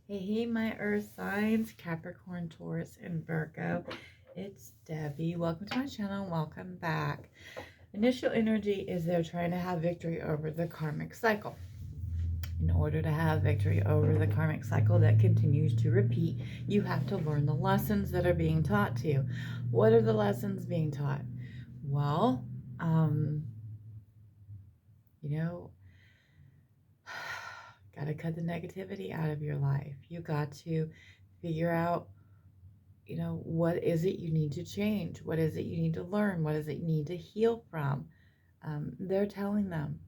Hey, my earth signs, Capricorn, Taurus, and Virgo. It's Debbie. Welcome to my channel. Welcome back. Initial energy is they're trying to have victory over the karmic cycle. In order to have victory over the karmic cycle that continues to repeat, you have to learn the lessons that are being taught to you. What are the lessons being taught? Well, you know, got to cut the negativity out of your life. You got to figure out, what is it you need to change? What is it you need to learn? What is it you need to heal from? They're telling them.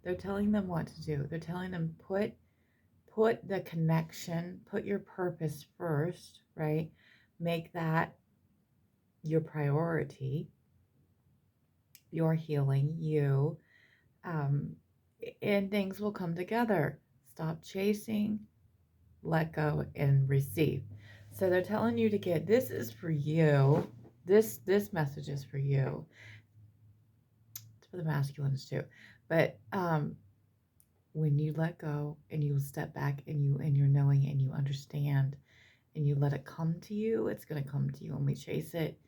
They're telling them what to do. They're telling them put the connection, put your purpose first, right? Make that your priority, your healing, you, and things will come together. Stop chasing, let go, and receive. So they're telling you to get, this is for you. This message is for you. It's for the masculines too. But when you let go and you step back and you're knowing and you understand and you let it come to you, it's going to come to you. When we chase it,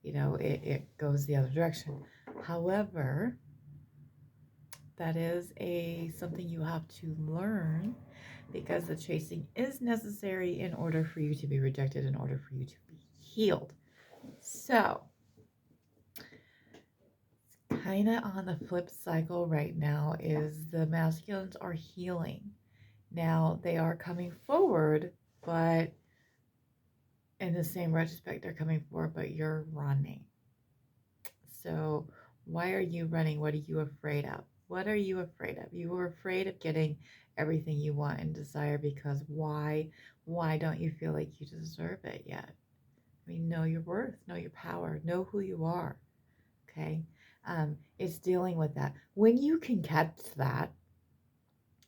it goes the other direction. However, that is something you have to learn, because the chasing is necessary in order for you to be rejected, in order for you to be healed. So, kind of on the flip cycle right now is the masculines are healing. Now, they are coming forward, but in the same retrospect, they're coming forward, but you're running. So, why are you running? What are you afraid of? What are you afraid of? You are afraid of getting everything you want and desire, because why don't you feel like you deserve it yet? I mean, know your worth, know your power, know who you are. Okay. It's dealing with that. When you can catch that,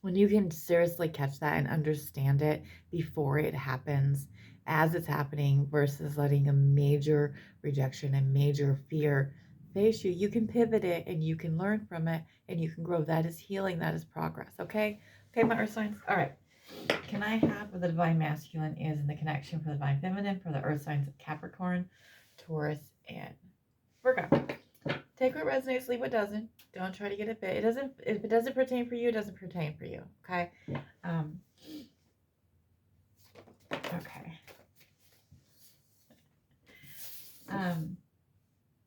when you can seriously catch that and understand it before it happens, as it's happening, versus letting a major rejection and major fear face you, you can pivot it and you can learn from it and you can grow. That is healing. That is progress. Okay. Okay, my earth signs. All right. Can I have what the divine masculine is and the connection for the divine feminine for the earth signs of Capricorn, Taurus, and Virgo? Take what resonates, leave what doesn't. Don't try to get it fit. If it doesn't pertain for you, it doesn't pertain for you. Okay. Okay.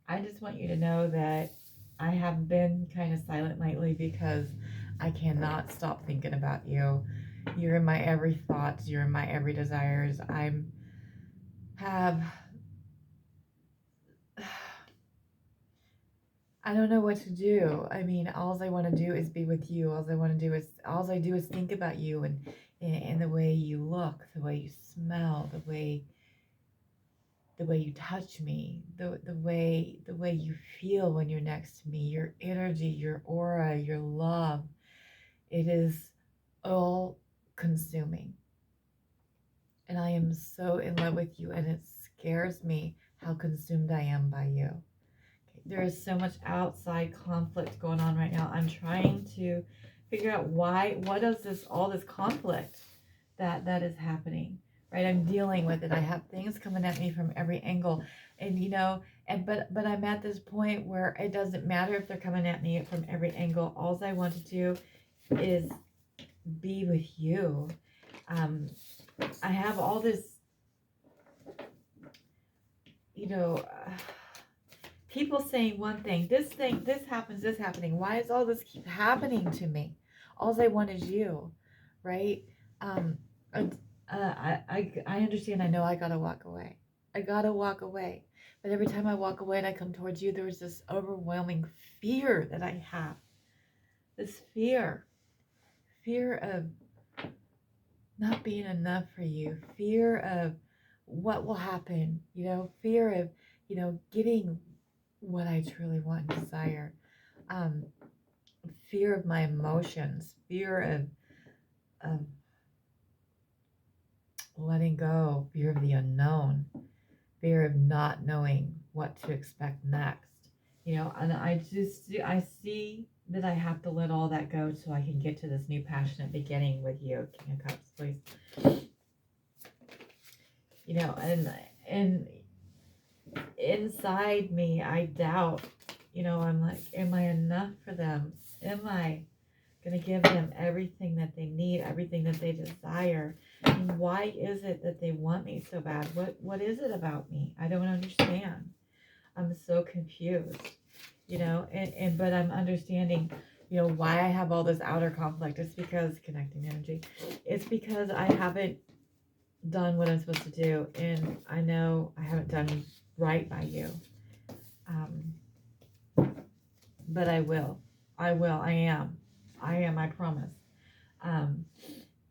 I just want you to know that I have been kind of silent lately because I cannot stop thinking about you. You're in my every thoughts. You're in my every desires. I don't know what to do. I mean, all I want to do is be with you. All I do is think about you and the way you look, the way you smell, the way you touch me, the way you feel when you're next to me, your energy, your aura, your love. It is all consuming. And I am so in love with you, and it scares me how consumed I am by you. There is so much outside conflict going on right now. I'm trying to figure out what is all this conflict that is happening, right? I'm dealing with it. I have things coming at me from every angle, and but I'm at this point where it doesn't matter if they're coming at me from every angle. All I want to do is be with you. I have all this, people saying one thing, this happens, this happening. Why does all this keep happening to me? All I want is you, right? I understand. I know I gotta walk away. I gotta walk away. But every time I walk away and I come towards you, there's this overwhelming fear that I have. This fear of not being enough for you, fear of what will happen, fear of, getting what I truly want and desire, fear of my emotions, fear of letting go, fear of the unknown, fear of not knowing what to expect next, and I see that I have to let all that go so I can get to this new passionate beginning with you. King of Cups, please. know, and inside me, I doubt, you know, I'm like, am I enough for them? Am I going to give them everything that they need, everything that they desire? And why is it that they want me so bad? What is it about me? I don't understand. I'm so confused, you know, but I'm understanding, you know, why I have all this outer conflict. It's because connecting energy. It's because I haven't done what I'm supposed to do, and I know I haven't done right by you. But I will. I will. I am. I promise. Um,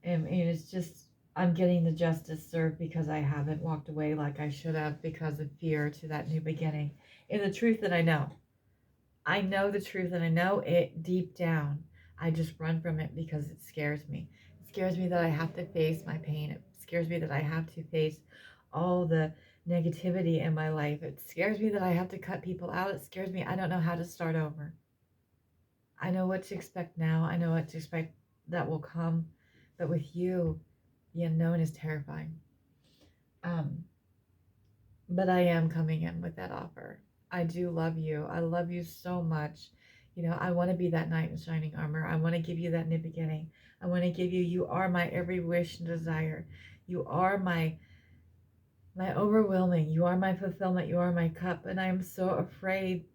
and it's just, I'm getting the justice served because I haven't walked away like I should have because of fear to that new beginning. And the truth that I know. I know the truth and I know it deep down. I just run from it because it scares me. It scares me that I have to face my pain. It scares me that I have to face all the negativity in my life. It scares me that I have to cut people out. It scares me I don't know how to start over. I know what to expect now. I know what to expect that will come. But with you, the unknown is terrifying. Um, but I am coming in with that offer. I do love you. I love you so much. You know, I want to be that knight in shining armor. I want to give you that new beginning. I want to give you, you are my every wish and desire. You are my overwhelming. You are my fulfillment. You are my cup. And I'm so afraid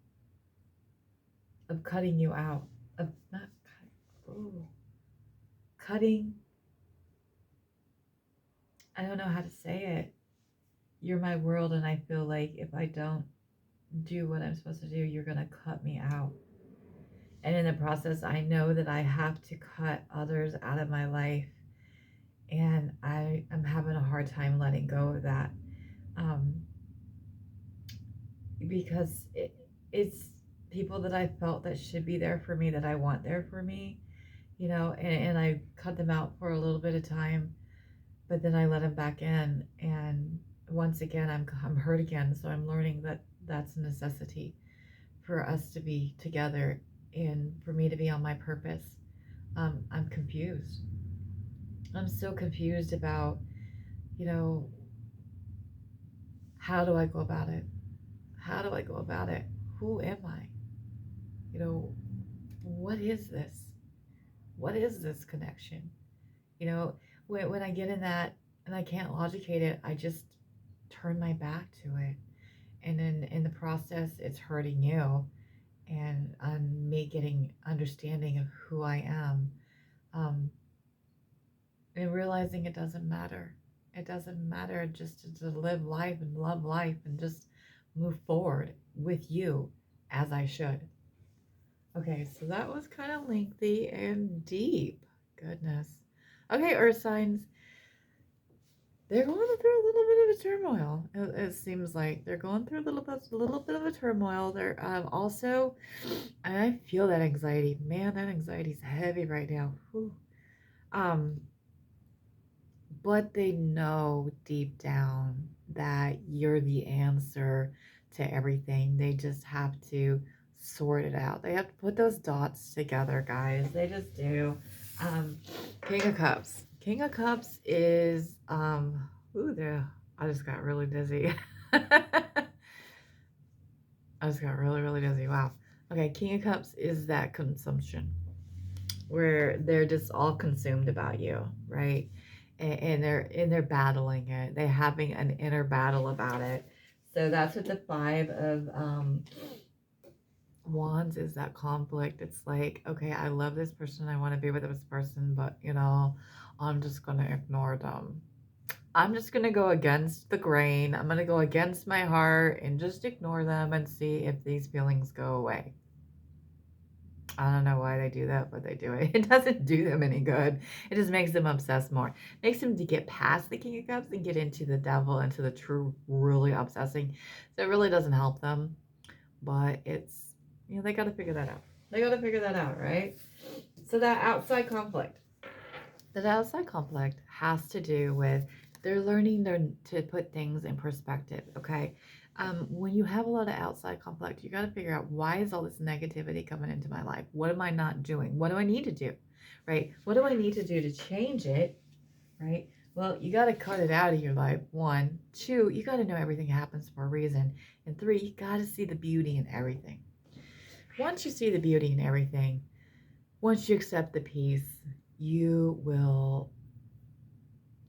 of cutting you out. Of not cutting. Ooh, cutting. I don't know how to say it. You're my world, and I feel like if I don't do what I'm supposed to do, you're going to cut me out. And in the process, I know that I have to cut others out of my life. And I am having a hard time letting go of that. Because it's people that I felt that should be there for me, that I want there for me, you know, and I cut them out for a little bit of time, but then I let them back in. And once again, I'm hurt again. So I'm learning that that's a necessity for us to be together and for me to be on my purpose. I'm confused. I'm so confused about, you know, how do I go about it? How do I go about it? Who am I? You know, what is this? What is this connection? You know, when I get in that and I can't logicate it, I just turn my back to it. And then in the process, it's hurting you and me getting understanding of who I am. Um, and realizing it doesn't matter. It doesn't matter just to live life and love life and just move forward with you as I should. Okay, so that was kind of lengthy and deep. Goodness. Okay, Earth signs. They're going through a little bit of a turmoil. It seems like they're going through a little bit of a turmoil. They're also, and I feel that anxiety. Man, that anxiety's heavy right now. Whew. Um, but they know deep down that you're the answer to everything. They just have to sort it out. They have to put those dots together, guys. They just do. King of Cups. King of Cups is ooh, there. I just got really dizzy. I just got really dizzy. Wow. Okay, King of Cups is that consumption where they're just all consumed about you, right? And they're battling it. They're having an inner battle about it. So that's what the Five of Wands is, that conflict. It's like, okay, I love this person. I want to be with this person, but you know, I'm just going to ignore them. I'm just going to go against the grain. I'm going to go against my heart and just ignore them and see if these feelings go away. I don't know why they do that, but they do it. It doesn't do them any good. It just makes them obsess more. It makes them to get past the King of Cups and get into the devil, into the true, really obsessing. So it really doesn't help them. But it's, you know, they got to figure that out. They got to figure that out, right? So that outside conflict. That outside conflict has to do with they're learning to put things in perspective, okay? When you have a lot of outside conflict, you got to figure out, why is all this negativity coming into my life? What am I not doing? What do I need to do, right? What do I need to do to change it, right? Well, you got to cut it out of your life. 1, 2, you got to know everything happens for a reason. And 3, you got to see the beauty in everything. Once you see the beauty in everything, once you accept the peace, you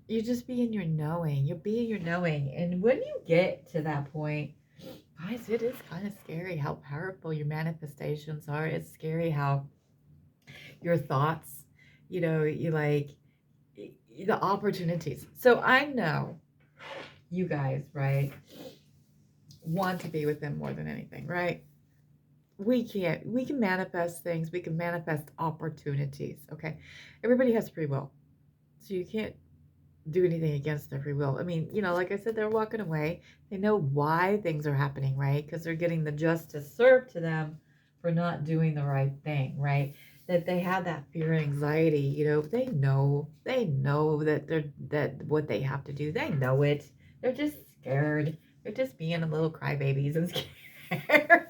just be in your knowing. You'll be in your knowing. And when you get to that point, guys, it is kind of scary how powerful your manifestations are. It's scary how your thoughts, you like the opportunities. So I know you guys, right, want to be with them more than anything, right? We can manifest things. We can manifest opportunities. Okay. Everybody has free will. So you can't do anything against their free will. I mean, like I said, they're walking away. They know why things are happening, right? Because they're getting the justice served to them for not doing the right thing, right? That they have that fear and anxiety, they know that what they have to do. They know it. They're just scared. They're just being a little crybabies and scared.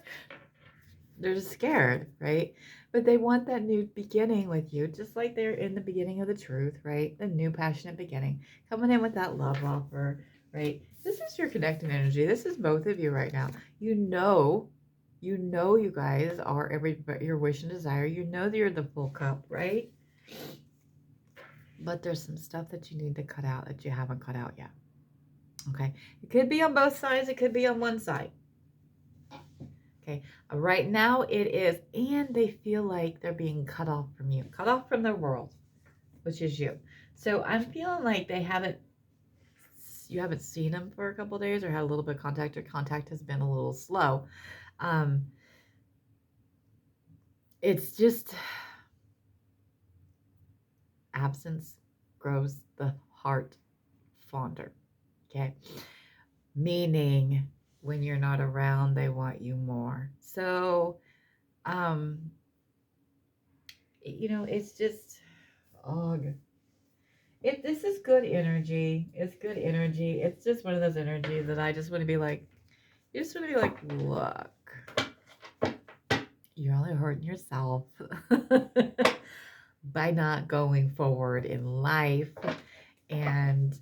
They're just scared, right? But they want that new beginning with you, just like they're in the beginning of the truth, right? The new passionate beginning, coming in with that love offer, right? This is your connecting energy. This is both of you right now. You guys are your wish and desire. You know that you're the full cup, right? But there's some stuff that you need to cut out that you haven't cut out yet. Okay? It could be on both sides. It could be on one side. Okay, right now it is, and they feel like they're being cut off from you, cut off from their world, which is you. So I'm feeling like you haven't seen them for a couple days or had a little bit of contact, or contact has been a little slow. It's just absence grows the heart fonder. Okay, meaning when you're not around, they want you more. So, it's just, ugh. This is good energy. It's good energy. It's just one of those energies that I just want to be like, look, you're only hurting yourself by not going forward in life and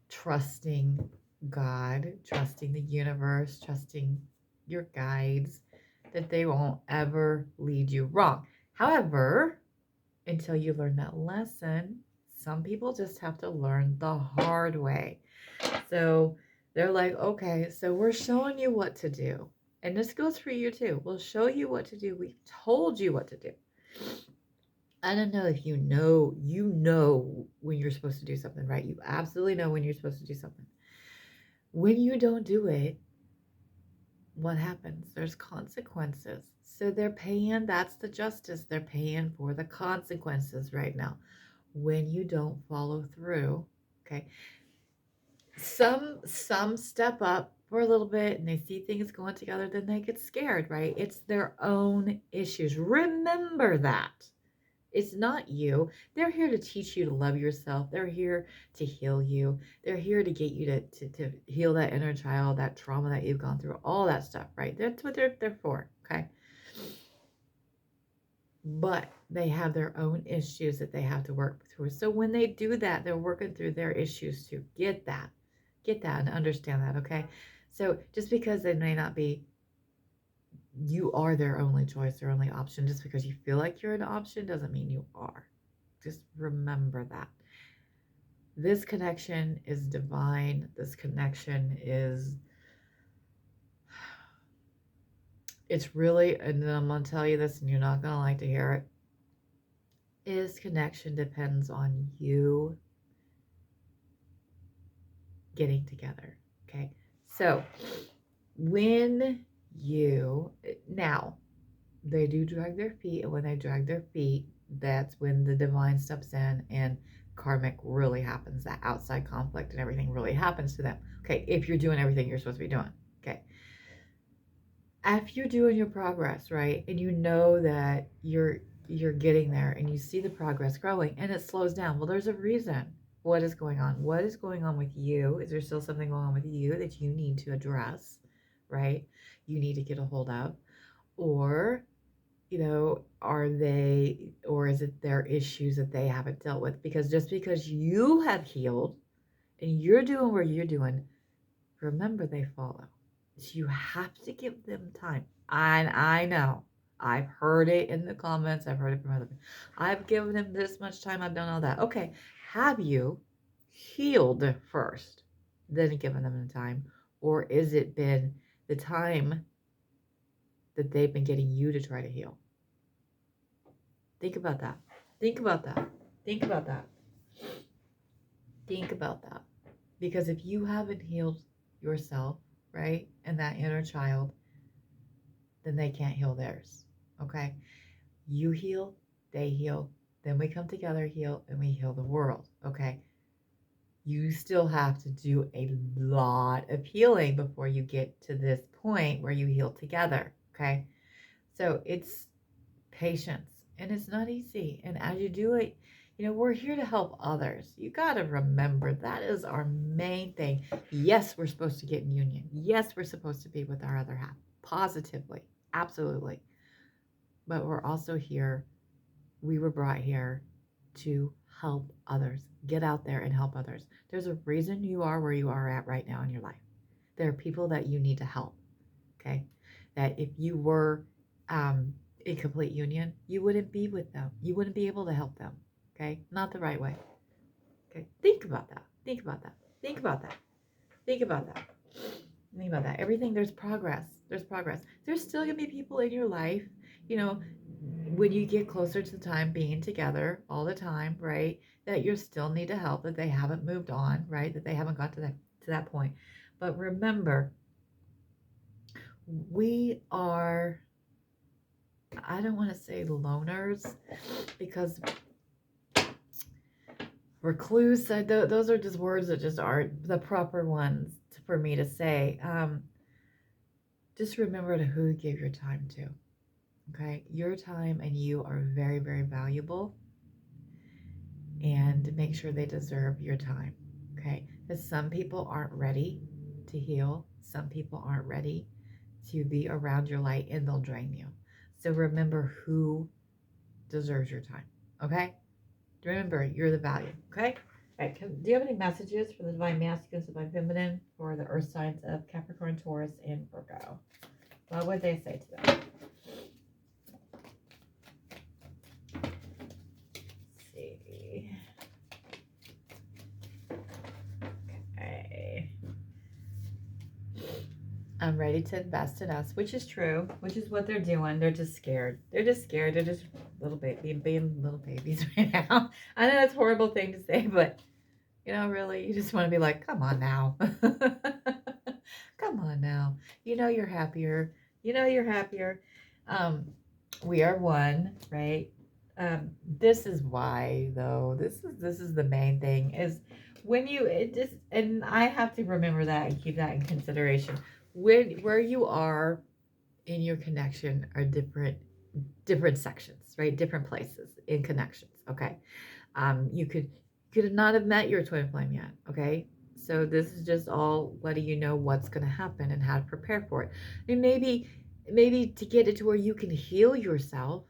trusting God, trusting the universe, trusting your guides, that they won't ever lead you wrong. However, until you learn that lesson, some people just have to learn the hard way. So they're like, okay, so we're showing you what to do. And this goes for you too. We'll show you what to do. We've told you what to do. I don't know if you know when you're supposed to do something, right? You absolutely know when you're supposed to do something. When you don't do it, what happens? There's consequences. So they're paying, that's the justice. They're paying for the consequences right now. When you don't follow through, okay? Some step up for a little bit and they see things going together, then they get scared, right? It's their own issues. Remember that. It's not you. They're here to teach you to love yourself. They're here to heal you. They're here to get you to heal that inner child, that trauma that you've gone through, all that stuff, right? That's what they're for, okay? But they have their own issues that they have to work through. So when they do that, they're working through their issues to get that and understand that, okay? So just because they may not be, you are their only choice, their only option. Just because you feel like you're an option doesn't mean you are. Just remember that. This connection is divine. This connection is, it's really, and I'm going to tell you this and you're not going to like to hear it. This connection depends on you getting together. Okay. So when now they do drag their feet, and when they drag their feet, that's when the divine steps in and karmic really happens. That outside conflict and everything really happens to them. Okay. If you're doing everything you're supposed to be doing. Okay. After you're doing your progress, right, and you know that you're getting there and you see the progress growing and it slows down, well, there's a reason. What is going on? What is going on with you? Is there still something going on with you that you need to address, right? You need to get a hold of? Or, or is it their issues that they haven't dealt with? Because just because you have healed and you're doing what you're doing, remember they follow. So you have to give them time. And I know. I've heard it in the comments. I've heard it from other people. I've given them this much time. I've done all that. Okay. Have you healed first, then given them the time? Or is it been the time that they've been getting you to try to heal? Think about that. Think about that. Think about that. Think about that. Because if you haven't healed yourself, right, and that inner child, then they can't heal theirs. Okay? You heal, they heal, then we come together, heal, and we heal the world. Okay? You still have to do a lot of healing before you get to this point where you heal together. Okay? So it's patience, and it's not easy. And as you do it, we're here to help others. You got to remember that is our main thing. Yes, we're supposed to get in union. Yes, we're supposed to be with our other half positively. Absolutely. But we're also here. We were brought here to help others. Get out there and help others. There's a reason you are where you are at right now in your life. There are people that you need to help. Okay? That if you were in complete union, you wouldn't be with them. You wouldn't be able to help them. Okay? Not the right way. Okay? Think about that. Think about that. Think about that. Think about that. Think about that. Everything, there's progress. There's progress. There's still going to be people in your life, when you get closer to the time being together all the time, right, that you still need to help, that they haven't moved on, right, that they haven't got to that point. But remember, we are, I don't want to say loners, because recluse, those are just words that just aren't the proper ones for me to say. Just remember to who you give your time to. Okay, your time and you are very, very valuable, and make sure they deserve your time. Okay, because some people aren't ready to heal, some people aren't ready to be around your light, and they'll drain you. So remember who deserves your time. Okay, remember you're the value. Okay. All right, do you have any messages for the divine masculine, divine feminine, for the earth signs of Capricorn, Taurus, and Virgo? What would they say to them? I'm ready to invest in us, which is true, which is what they're doing. They're just scared. They're just scared. They're just being little babies right now. I know that's a horrible thing to say, but, really, you just want to be like, come on now. Come on now. You're happier. You're happier. We are one, right? This is why, though. This is the main thing, is when and I have to remember that and keep that in consideration. Where you are in your connection are different sections, right? Different places in connections. Okay. You could not have met your twin flame yet. Okay. So this is just all letting you know what's going to happen and how to prepare for it. And maybe to get it to where you can heal yourself,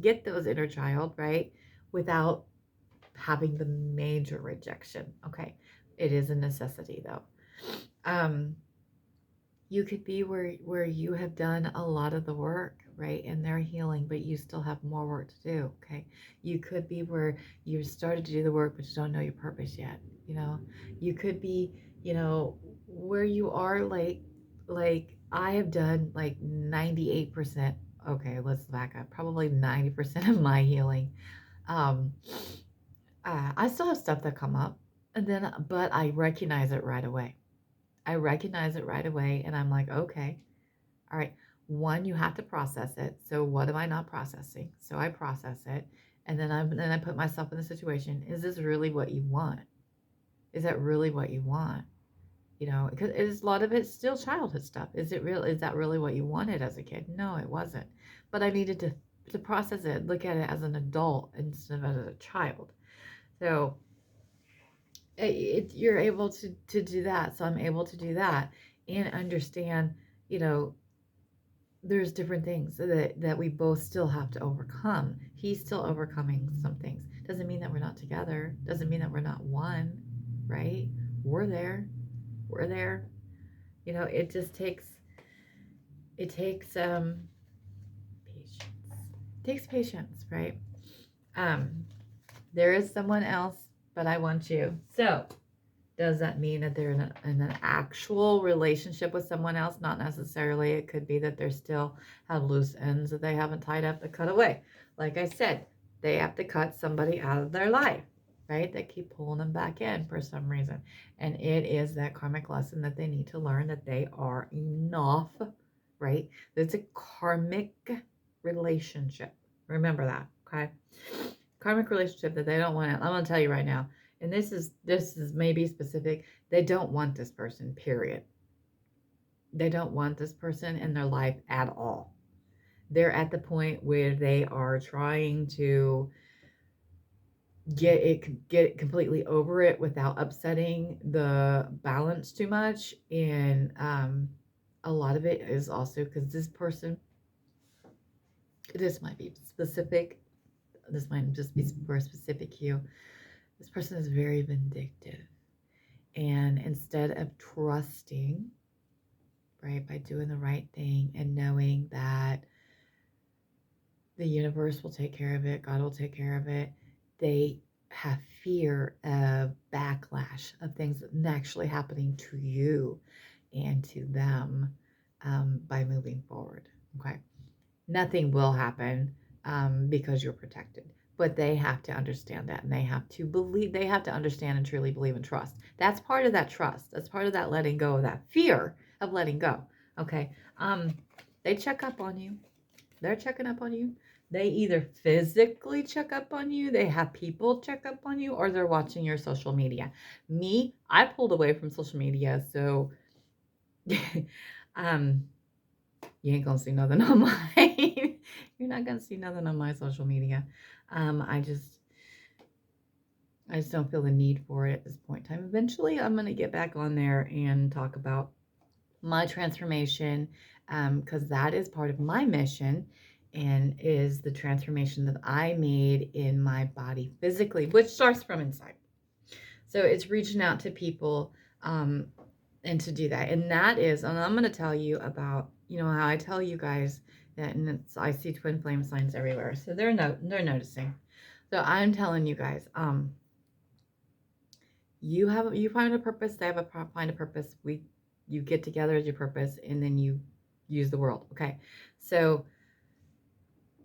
get those inner child, right? Without having the major rejection. Okay. It is a necessity, though. You could be where you have done a lot of the work, right? And they're healing, but you still have more work to do, okay? You could be where you started to do the work, but you don't know your purpose yet, You could be, where you are like I have done like 98%. Okay, let's back up. Probably 90% of my healing. I still have stuff that come up, but I recognize it right away. I recognize it right away, and I'm like, okay, all right. One, you have to process it. So what am I not processing? So I process it, and then I put myself in the situation. Is this really what you want? Is that really what you want? Because a lot of it's still childhood stuff. Is that really what you wanted as a kid? No, it wasn't. But I needed to process it, look at it as an adult instead of as a child. So you're able to do that. So I'm able to do that and understand, there's different things that we both still have to overcome. He's still overcoming some things. Doesn't mean that we're not together. Doesn't mean that we're not one, right? We're there. We're there. You know, it just takes, it takes patience. It takes patience, right? Um, there is someone else, but I want you. So, does that mean that they're in an actual relationship with someone else? Not necessarily. It could be that they're still have loose ends that they haven't tied up to cut away. Like I said, they have to cut somebody out of their life, right? They keep pulling them back in for some reason. And it is that karmic lesson that they need to learn that they are enough, right? It's a karmic relationship. Remember that, okay? Karmic relationship that they don't want. I'm going to tell you right now, and this is maybe specific. They don't want this person, period. They don't want this person in their life at all. They're at the point where they are trying to get completely over it without upsetting the balance too much. And a lot of it is also because this person, this might be specific, this might just be for a specific hue. This person is very vindictive. And instead of trusting, right, by doing the right thing and knowing that the universe will take care of it, God will take care of it, they have fear of backlash, of things actually happening to you and to them by moving forward. Okay. Nothing will happen because you're protected. But they have to understand that, and they have to believe, they have to understand and truly believe and trust. That's part of that trust. That's part of that letting go of that fear of letting go. Okay. They check up on you. They're checking up on you. They either physically check up on you, they have people check up on you, or they're watching your social media. Me, I pulled away from social media, so um you ain't gonna see nothing on mine. You're not gonna see nothing on my social media. I just don't feel the need for it at this point in time. Eventually, I'm gonna get back on there and talk about my transformation, because that is part of my mission, and is the transformation that I made in my body physically, which starts from inside. So it's reaching out to people, and to do that. And that is, and I'm going to tell you about, you know, how I tell you guys that, and it's, I see twin flame signs everywhere. So they're noticing. So I'm telling you guys, you find a purpose, they find a purpose. You get together as your purpose, and then you use the world. Okay. So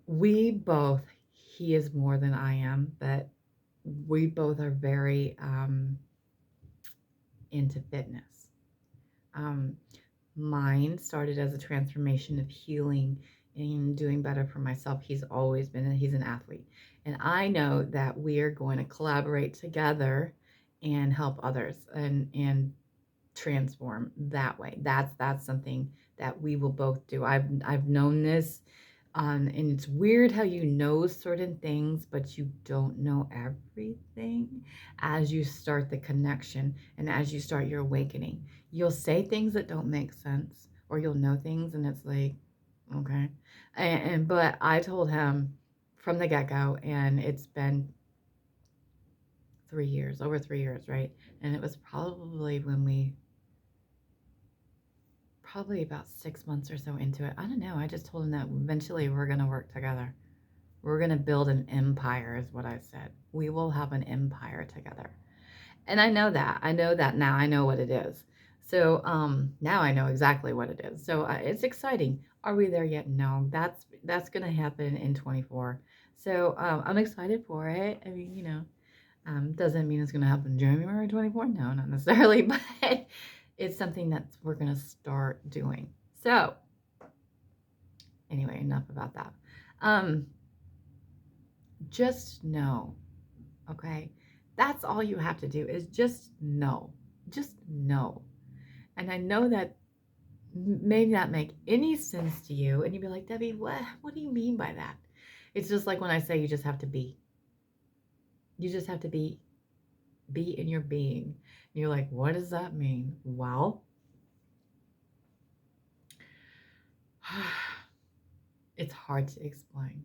we both, he is more than I am, but we both are very, into fitness. Mine started as a transformation of healing and doing better for myself. He's always been, he's an athlete. And I know that we are going to collaborate together and help others and transform that way. That's something that we will both do. I've known this, and it's weird how you know certain things, but you don't know everything. As you start the connection and as you start your awakening, you'll say things that don't make sense, or you'll know things and it's like, okay. But I told him from the get-go, and it's been 3 years, over 3 years, right? And it was probably probably about 6 months or so into it. I don't know. I just told him that eventually we're going to work together. We're going to build an empire, is what I said. We will have an empire together. And I know that. I know that now. I know what it is. So now I know exactly what it is. So it's exciting. Are we there yet? No. That's going to happen in 24. So I'm excited for it. I mean, you know, doesn't mean it's going to happen January 24. No, not necessarily. But it's something that we're going to start doing. So anyway, enough about that. Just know, okay? That's all you have to do, is just know. Just know. And I know that may not make any sense to you, and you'd be like, Debbie, what do you mean by that? It's just like when I say you just have to be. You just have to be in your being. And you're like, what does that mean? Well, it's hard to explain.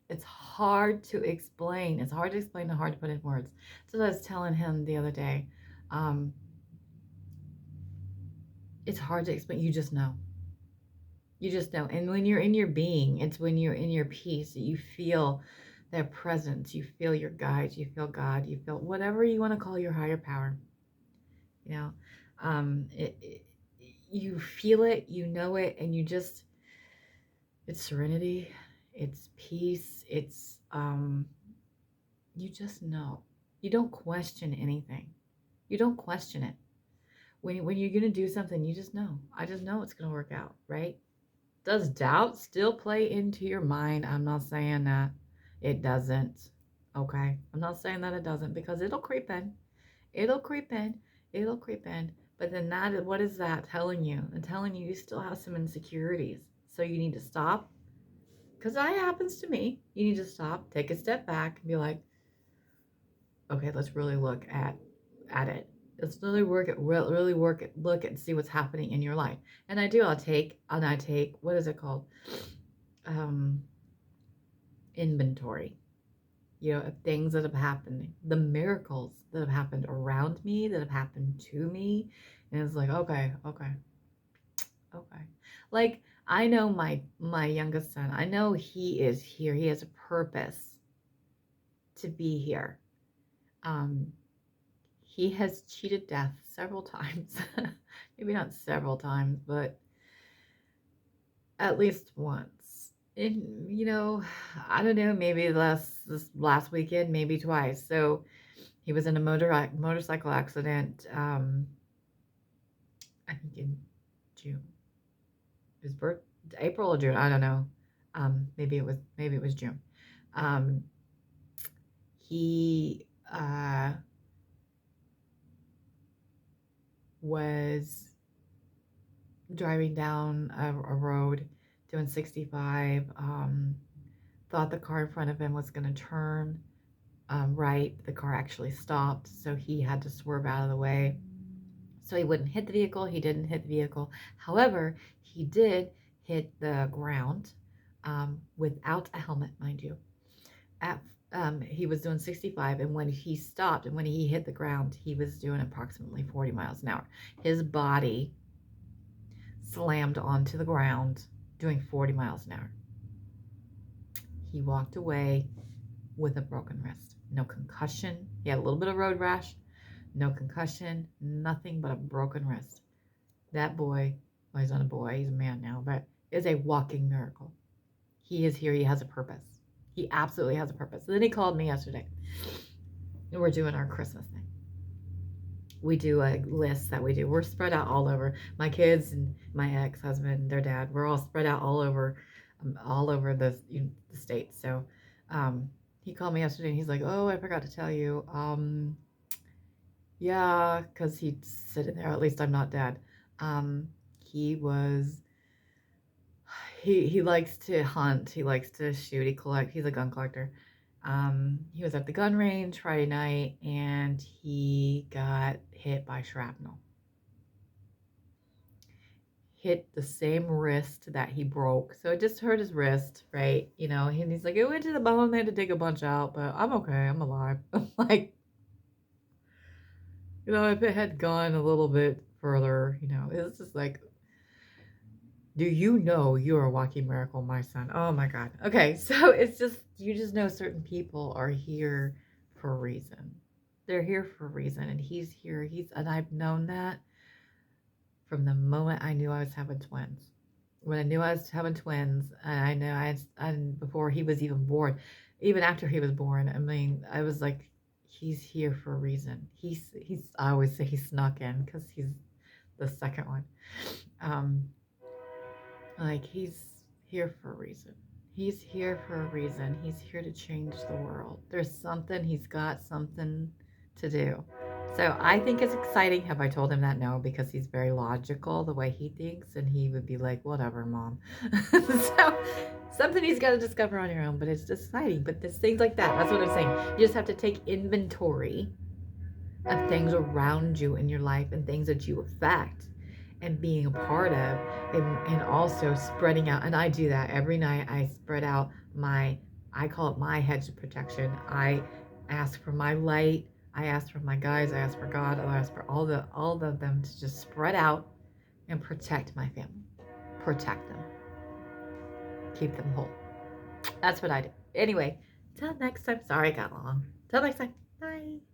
It's hard to explain. It's hard to explain and hard to put in words. So I was telling him the other day, It's hard to explain. You just know. You just know. And when you're in your being, it's when you're in your peace, you feel their presence, you feel your guides, you feel God, you feel whatever you want to call your higher power. You know, you feel it, you know it, and you just, it's serenity, it's peace, it's, you just know. You don't question anything. You don't question it. When you're going to do something, you just know. I just know it's going to work out, right? Does doubt still play into your mind? I'm not saying that it doesn't. Okay. I'm not saying that it doesn't, because it'll creep in. It'll creep in. It'll creep in. But then what is that telling you? And telling you still have some insecurities. So you need to stop. Because that happens to me. You need to stop, take a step back, and be like, okay, let's really look at it. Let's really look and see what's happening in your life. And I do. I take, what is it called? Um, Inventory. You know, of things that have happened, the miracles that have happened around me, that have happened to me, and it's like, okay, okay, okay. Like, I know my youngest son. I know he is here. He has a purpose to be here. Um, he has cheated death several times. Maybe not several times, but at least once. And, you know, I don't know, maybe this last weekend, maybe twice. So he was in a motorcycle accident, I think in June. His birth, April or June, I don't know. Maybe it was June. Um, he was driving down a road doing 65. Thought the car in front of him was going to turn right. The car actually stopped, so he had to swerve out of the way so he wouldn't hit the vehicle. He didn't hit the vehicle. However, he did hit the ground without a helmet, mind you. He was doing 65, and when he stopped and when he hit the ground, he was doing approximately 40 miles an hour. His body slammed onto the ground doing 40 miles an hour. He walked away with a broken wrist. No concussion. He had a little bit of road rash. No concussion. Nothing but a broken wrist. That boy, well, he's not a boy, he's a man now, but is a walking miracle. He is here. He has a purpose. He absolutely has a purpose. And then he called me yesterday. And we're doing our Christmas thing. We do a list that we do. We're spread out all over. My kids and my ex-husband, their dad, we're all spread out all over the state. So he called me yesterday and he's like, oh, I forgot to tell you. Yeah, because he's sitting there. At least I'm not dead. He was, he likes to hunt. He likes to shoot. He's a gun collector. He was at the gun range Friday night and he got hit by shrapnel. Hit the same wrist that he broke. So it just hurt his wrist, right? You know, and he's like, it went to the bone. They had to dig a bunch out, but I'm okay. I'm alive. I'm like, you know, if it had gone a little bit further, you know, it's just like, do you know you're a walking miracle, my son? Oh my God. Okay, so it's just, you just know certain people are here for a reason. They're here for a reason, and he's here. And I've known that from the moment I knew I was having twins. When I knew I was having twins, and I know and before he was even born, even after he was born, I mean, I was like, he's here for a reason. I always say he snuck in because he's the second one. Like, he's here for a reason. He's here for a reason. He's here to change the world. He's got something to do. So I think it's exciting. Have I told him that? No, because he's very logical the way he thinks, and he would be like, whatever, mom. So something he's got to discover on your own, but it's just exciting. But there's things like that. That's what I'm saying. You just have to take inventory of things around you in your life and things that you affect and being a part of, and also spreading out. And I do that every night. I spread out I call it my hedge of protection. I ask for my light I ask for my guides, I ask for God, I ask for all of them to just spread out and protect my family. Protect them. Keep them whole. That's what I do. Anyway, till next time. Sorry I got long. Till next time. Bye.